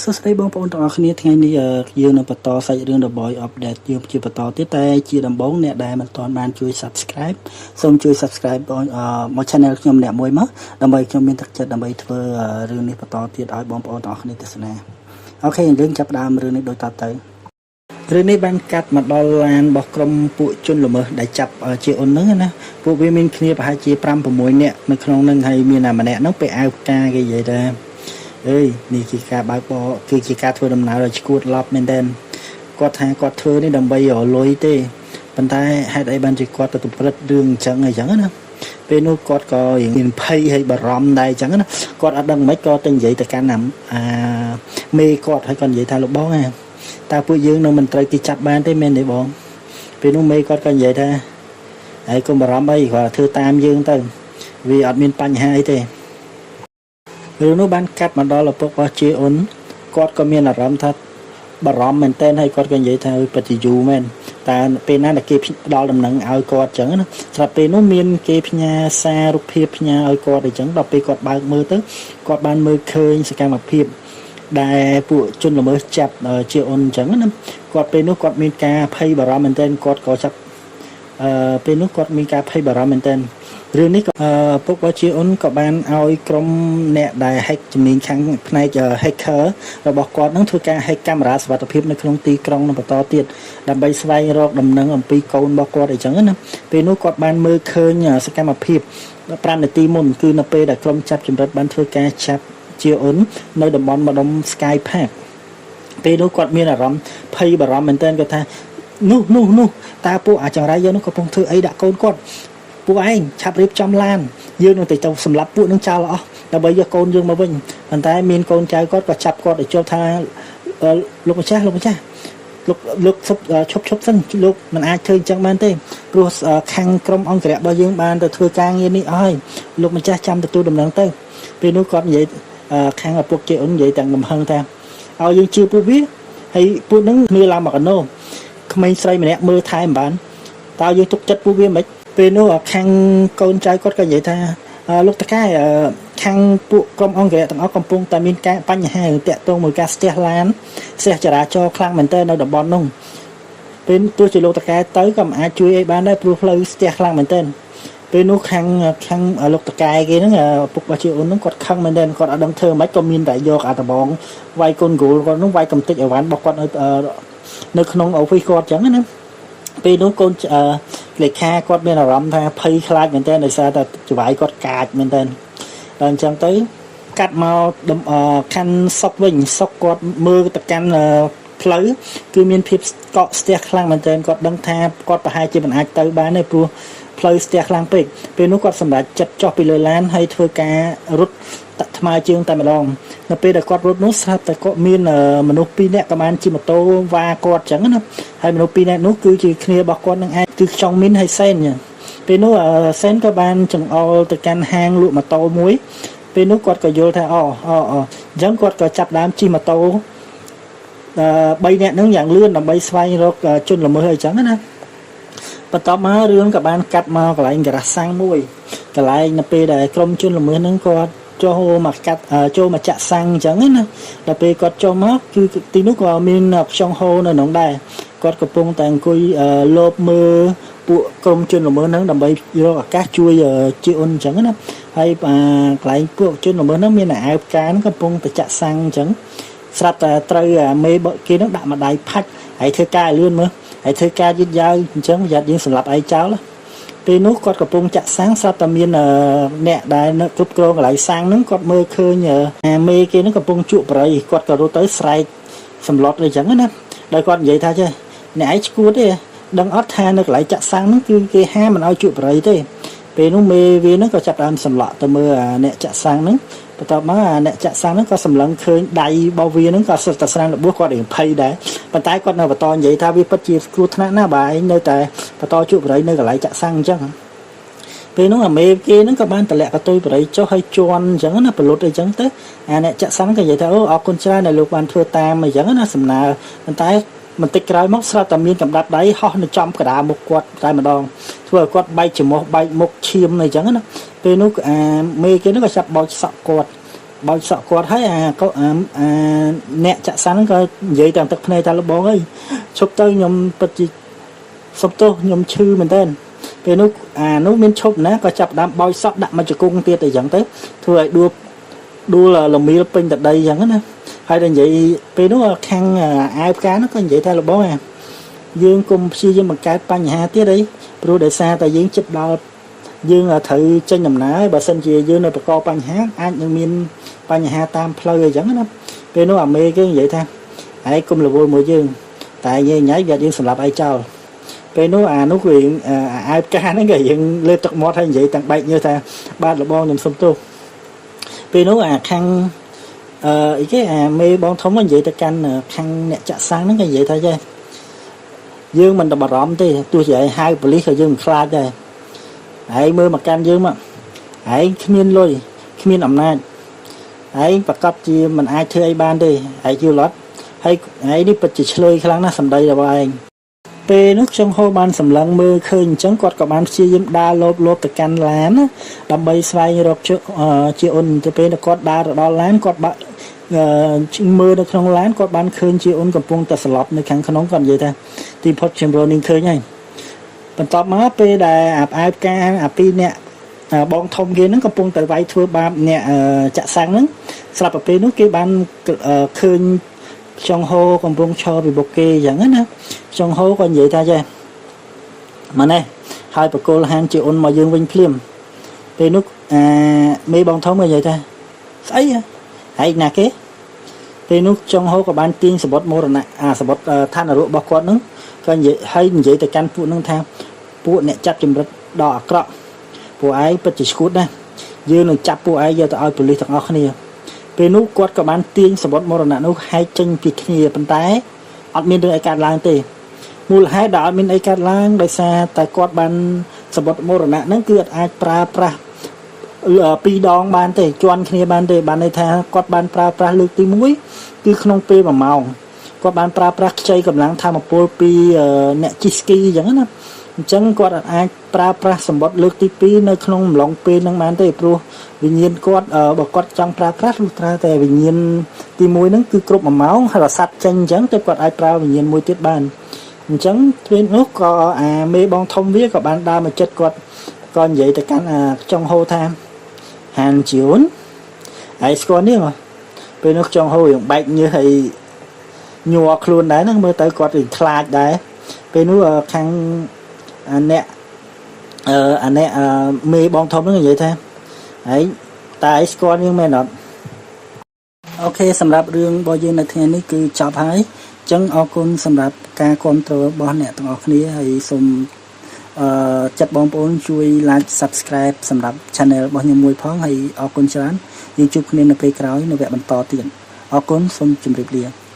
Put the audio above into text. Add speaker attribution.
Speaker 1: សួស្តីបងប្អូនទាំងអស់គ្នាថ្ងៃនេះយើងនឹងបន្តសាច់រឿង The Boy Update យើងជាបន្តទៀតតែជាដំបូងអ្នកដែលមិនទាន់បានជួយ Subscribe សូមជួយ Subscribe បងមក Channel ខ្ញុំម្នាក់មួយមកដើម្បីខ្ញុំមានទឹកចិត្តដើម្បីធ្វើរឿងនេះបន្តទៀតឲ្យបងប្អូនទាំងអស់គ្នាទស្សនាអូខេយើងចាប់ផ្ដើមរឿងនេះដូចតទៅរឿងនេះបានកាត់មកដល់ឡានរបស់ក្រុមពួកជនល្មើសដែលចាប់ជាអ៊ុនហ្នឹងណាពួកវាមានគ្នាប្រហែលជា 5-6 នាក់នៅក្នុងហ្នឹងហើយមានតែម្នាក់ហ្នឹងពេលអាវផ្កាគេនិយាយថាអើយនេះជាការបើកបរគឺជាការធ្វើដំណើរឲ្យឈួតឡប់មែនទែនគាត់ថាគាត់ធ្វើនេះដើម្បីរលុយទេប៉ុន្តែហេតុអីបានជាគាត់ទៅប្រព្រឹត្តរឿងអញ្ចឹងណាពេលនោះគាត់ក៏មានភ័យហើយបារម្ភដែរអញ្ចឹងណាគាត់អត់ដឹងមិនក៏ទៅនិយាយទៅកាន់មេគាត់ហើយគាត់និយាយថាលោកបងតើពួកយើងនៅមិនត្រូវគេចាប់បានទេមែនទេបងពេលនោះមេគាត់ក៏និយាយថាហើយកុំបារម្ភអីគាត់ធ្វើតាមយើងទៅវាអត់មានបញ្ហាអីទេរឿងនោះបានកាត់មកដល់ឪពុករបស់ជាអ៊ុនគាត់ក៏មានអារម្មណ៍ថាបារម្ភមែនតើហើយគាត់ក៏និយាយថាពិតជាយូរមែនតែពេលណាដែលគេផ្ដល់ដំណឹងឲ្យគាត់អញ្ចឹងណាស្រាប់ពេលនោះមានគេផ្ញើសាររូបភាពផ្ញើឲ្យគាត់អញ្ចឹងដល់ពេលគាត់បើកមើលទៅគាត់បានមើលឃើញសកម្មភាពដែលពួកជនល្មើសចាប់ជាអ៊ុនអញ្ចឹងណាគាត់ពេលនោះគាត់មានការភ័យបារម្ភមែនតើគាត់ក៏ចាប់ពេលនោះគាត់មានការភ័យបារម្ភមែនតើរឿងនេះក៏ពុករបស់ជាអ៊ុនក៏បានឲ្យក្រុមអ្នកដែល hack ជំនាញខាងផ្នែក hacker របស់គាត់នឹងធ្វើការ hack កាមេរ៉ាសុវត្ថិភាពនៅក្នុងទីក្រុងនឹងបន្តទៀតដើម្បីស្វែងរកដំណឹងអំពីកូនរបស់គាត់អីចឹងណាពេលនោះគាត់បានមើលឃើញសកម្មភាព5នាទីមុនគឺនៅពេលដែលក្រុមចាប់ចម្រិតបានធ្វើការចាប់ជាអ៊ុននៅតំបន់ម្ដុំ Sky Park ពេលនោះគាត់មានអារម្មណ៍ភ័យបារម្ភមែនទែនគាត់ថានោះតើពួកអាចង្រៃយើងនោះកំពុងធ្វើអីដាក់កូនគាត់ពួកឯងឆាប់រៀបចំឡានយើងនឹងទៅសម្លាប់ពួកនឹងចោលអស់ដើម្បីយកកូនយើងមកវិញប៉ុន្តែមានកូនចៅគាត់ក៏ចាប់គាត់ឲ្យចូលថាលោកម្ចាស់លោកឈប់សិនលោកមិនអាចធ្វើអញ្ចឹងបានទេព្រោះខាងក្រុមអង្គរៈរបស់យើងបានទៅធ្វើការងារនេះអស់ហើយលោកម្ចាស់ចាំទទួលដំណឹងទៅពេលនោះគាត់និយាយខាងឪពុកជាអ៊ុននិយាយទាំងកំហឹងថាឲ្យយើងជឿពួកវាហើយពួកនឹងគ្នាឡើងមកកណូក្មេងស្រីម្នាក់មើលថែមិនបានតើយើងទុកចិត្តពួកវាមិនពេលនោះខាងកូនចៅគាត់ក៏និយាយថាលោកតកែខាងពួកក្រុមអង្គរៈទាំងអស់កំពុងតែមានការបញ្ហាតាក់ទងមួយការស្ទះឡានស្ទះចរាចរណ៍ខ្លាំងមែនទែននៅតំបន់នោះពេលទោះជាលោកតកែទៅក៏មិនអាចជួយអីបានដែរព្រោះផ្លូវស្ទះខ្លាំងមែនទែនពេលនោះខាងលោកតកែគេហ្នឹងពុករបស់ជាអ៊ុនហ្នឹងគាត់ខឹងមែនទែនគាត់អត់ដឹងធ្វើម៉េចក៏មានតែយកអាដបងវាយកូនគោលគាត់ហ្នឹងវាយកំទេចអីវ៉ាន់របស់គាត់នៅក្នុង office គាត់អញ្ចឹងណាពេលនោះកូនលេខាគាត់មានអារម្មណ៍ថាភ័យខ្លាចមែនទែនដោយសារតែច្បាយគាត់កាចមែនទែនដល់អញ្ចឹងទៅកាត់មកខាន់សុកវិញសុកគាត់មើលទៅកាន់ផ្លូវគឺមានភាពកកស្ទះខ្លាំងមែនទែនគាត់ដឹងថាគាត់ប្រហែលជាមិនអាចទៅបានទេព្រោះផ្លូវស្ទះខ្លាំងពេកពេលនោះគាត់សម្រេចចិត្តចុះពីលើឡានហើយធ្វើការរត់ថ្មើរជើងតែម្ដងនៅពេលដែលគាត់រត់នោះស្រាប់តែគាត់មានមនុស្ស2នាក់ក៏បានជិះម៉ូតូវ៉ាគាត់អញ្ចឹងណាហើយមនុស្ស2នាក់នោះគឺជាគ្នារបស់គាត់នឹងឯងគឺខ្ចង់មីនហើយសេនពេលនោះសេនក៏បានចង្អុលទៅកាន់ហាងលក់ម៉ូតូមួយពេលនោះគាត់ក៏យល់ថាអញ្ចឹងគាត់ក៏ចាប់ដើមជិះម៉ូតូ3នាក់ហ្នឹងយ៉ាងលឿនដើម្បីស្វែងរកជនល្មើសអីចឹងណាបន្ទាប់មករឿងក៏បានកាត់មកកន្លែងការ៉ាសាំងមួយកន្លែងនៅពេលដែលក្រុមជនល្មើសហ្នឹងគាត់ចូលមកចាក់សាំងអញ្ចឹងណាដល់ពេលគាត់ចូលមកគឺទីនោះក៏មានខ្យងហូរនៅក្នុងដែរគាត់កំពុងតែអង្គុយលបមើលពួកក្រុមជនល្មើសហ្នឹងដើម្បីរកឱកាសជួយជាអ៊ុនអញ្ចឹងណាហើយកន្លែងពួកជនល្មើសហ្នឹងមានអាវផ្កាហ្នឹងកំពុងតែចាក់សាំងអញ្ចឹងស្រាប់តែត្រូវមេគេហ្នឹងដាក់ម្ដាយផាច់ហើយធ្វើការលឿនមើលហើយធ្វើការយឺតយ៉ាវអញ្ចឹងប្រយ័ត្នយើងសម្លាប់ឯងចោលពេលនោះគាត់កំពុងចាក់សាំងស្រាប់តែមានអ្នកដែលនៅគ្រប់គ្រងកន្លែងសាំងហ្នឹងគាត់មើលឃើញមេគេហ្នឹងកំពុងជក់បរិយគាត់ក៏រត់ទៅស្រែកសម្លុតអីចឹងណាដោយគាត់និយាយថាចេះអ្នកឯងឈួតទេដឹងអត់ថានៅកន្លែងចាក់សាំងហ្នឹងគឺគេហាមមិនឲ្យជក់បរិយទេពេលនោះមេវាហ្នឹងក៏ចាប់ដើមសម្លក់ទៅមើលអ្នកចាក់សាំងហ្នឹងបន្ទាប់មកអ្នកចាក់សាំងហ្នឹងក៏សម្លឹងឃើញដៃរបស់វាហ្នឹងក៏សិតតែស្រាំរបួសគាត់រៀងភ័យដែរប៉ុន្តែគាត់នៅបន្តនិយាយថាវាពិតជាគ្រោះថ្នាក់ណាស់បាទឯងនៅតែបន្តជក់បរិយនៅកន្លែងចាក់សាំងអញ្ចឹងពេលនោះអាមេគេហ្នឹងក៏បានតម្លាក់កតុយបរិយចុះឲ្យជន់អញ្ចឹងណាពលុតអីចឹងទៅអ្នកចាក់សាំងក៏និយាយថាអូអរគុណច្រើនដែលលោកបានធ្វើតាមអញ្ចឹងណាសំណើប៉ុន្តែបន្តិចក្រោយមកស្រាប់តែមានកម្ដាប់ដៃហោះនៅចំកណ្ដាលមុខគាត់តែម្ដងធ្វើឲ្យគាត់បែកច្រមុះបែកមុខឈាមអីចឹងណាពេលនោះមេគេនោះក៏ចាប់បោចសក់គាត់ បើសក់គាត់ហើយអ្នកចាក់សាំងក៏និយាយតាមទឹកភ្នែកតាលបងអើយឈប់ទៅខ្ញុំពិតជាសុំទោសខ្ញុំឈឺមែនតើពេលនោះនោះមានឈប់ណាក៏ចាប់ដើមបោចសក់ដាក់មកជង្គង់ទៀតអីចឹងទៅធ្វើឲ្យដួលលមៀលពេញតដីចឹងណាហើយតែនិយាយពេលនោះខាងអាវផ្កានោះក៏និយាយថាលបងយើងកុំព្យាយាមបង្កើតបញ្ហាទៀតអីព្រោះដោយសារតែយើងចិត្តដល់យើងត្រូវចេញដំណើរបើសិនជាយើងនៅបកបញ្ហាអាចនឹងមានបញ្ហាតាមផ្លូវអីចឹងណាពេលនោះអាមេគេនិយាយថាឯងកុំរវល់មួយយើងតែយើងញ៉ៃវាយើងសម្រាប់ឯងចោលពេលនោះនោះគឺអាវផ្កាហ្នឹងគេយើងលើកទឹកមាត់ហើយនិយាយទាំងបែកញើសថាបាទលបងខ្ញុំសុំទោសពេលនោះខាងអីគេមេបងធំនិយាយទៅកាន់ខាងអ្នកចាក់សាំងហ្នឹងគេនិយាយថាចេះយើងមិនបារម្ភទេទោះជាឯងហៅប៉ូលីសក៏យើងមិនខ្លាចដែរឯងមើលមកកាន់យើងមកឯងគ្មានលុយគ្មានអំណាចឯងប្រកាសជាមិនអាចធ្វើអីបានទេឯងយល់អត់ហើយឯងនេះពិតជាឆ្លើយខ្លាំងណាស់សម្ដីរបស់ឯងពេលនោះខ្ញុំហៅបានសម្លឹងមើលឃើញអញ្ចឹងគាត់ក៏បានព្យាយាមដើរលោបទៅកាន់ឡានណាដើម្បីស្វែងរកជាអ៊ុនទៅពេលគាត់ដើរទៅដល់ឡានគាត់បាក់មើលនៅក្នុងឡានគាត់បានឃើញជាអ៊ុនកំពុងតែស្លាប់នៅខាងក្នុងគាត់និយាយថាទីផុតខ្ញុំរនឹងឃើញហើយបន្ទាប់មកពេលដែលអាវផ្កាពីរអ្នកបងធំគេហ្នឹងកំពុងតែវាយធ្វើបាបអ្នកចាក់សាំងហ្នឹងស្រាប់តែពេលនោះគេបានឃើញចុងហូកំពុងឈរពីបុកគេអញ្ចឹងណាចុងហូក៏និយាយថាចេះមកនេះហើយបកគលហានជាអ៊ុនមកយើងវិញភ្លាមពេលនោះមេបងធំក៏និយាយថាស្អីហើយណាគេពេលនោះចុងហូក៏បានទាញសបុតមរណៈសបុតឋាននរករបស់គាត់ហ្នឹងក៏និយាយទៅកាន់ពួកហ្នឹងថាពួកអ្នកចាប់ចម្រិតដ៏អាក្រក់ពួកឯងពិតជាឈួតណាស់យើងនឹងចាប់ពួកឯងយកទៅឲ្យប៉ូលីសទាំងអស់គ្នាពេលនោះគាត់ក៏បានទាញសបុតមរណៈនោះហែកចេញពីគ្នាប៉ុន្តែអត់មានរឿងអីកើតឡើងទេមូលហេតុដែលអត់មានអីកើតឡើងដោយសារតែគាត់បានសបុតមរណៈហ្នឹងគឺអាចប្រើប្រាស់ពីរដងបានទេជន់គ្នាបានទេបានន័យថាគាត់បានប្រើប្រាស់លើកទី1គឺក្នុងពេល1ម៉ោងគាត់បានប្រើប្រាស់ខ្ចីកម្លាំងធម្មពលពីអ្នកជិះស្គីអញ្ចឹងណាអញ្ចឹងគាត់អាចប្រើប្រាស់សម្បត្តិលើកទី2នៅក្នុងអំឡុងពេលហ្នឹងបានទេព្រោះវិញ្ញាណគាត់បើគាត់ចង់ប្រើប្រាស់លុះត្រាតែវិញ្ញាណទី1ហ្នឹងគឺគ្រប់1ម៉ោងហើយរសាត់ចេញអញ្ចឹងទើបគាត់អាចប្រើវិញ្ញាណមួយទៀតបានអញ្ចឹងពេលនោះក៏មេបងធំវាក៏បានដើរមកចិត្តគាត់ក៏និយាយទៅកាន់ចុងហូថាហានជូនហើយស្គាល់នេះមកពេលនោះចុងហូយើងបែកញើសហើយញ័រខ្លួនដែរហ្នឹងមើលទៅគាត់រីខ្លាចដែរពេលនោះខាងអ្នកមេបងធំហ្នឹងនិយាយថាហើយតែឯងស្គាល់យើងមែនអត់អូខេសម្រាប់រឿងរបស់យើងនៅថ្ងៃនេះគឺចប់ហើយអញ្ចឹងអរគុណសម្រាប់ការគ្រប់គ្រងរបស់អ្នកទាំងអស់គ្នាហើយសូមចាត់បងប្អូនជួយ like subscribe សម្រាប់ channel របស់ខ្ញុំមួយផងហើយអរគុណច្រើនយើងជួបគ្នានៅពេលក្រោយនៅវគ្គបន្តទៀតអរគុណសូមជម្រាបលា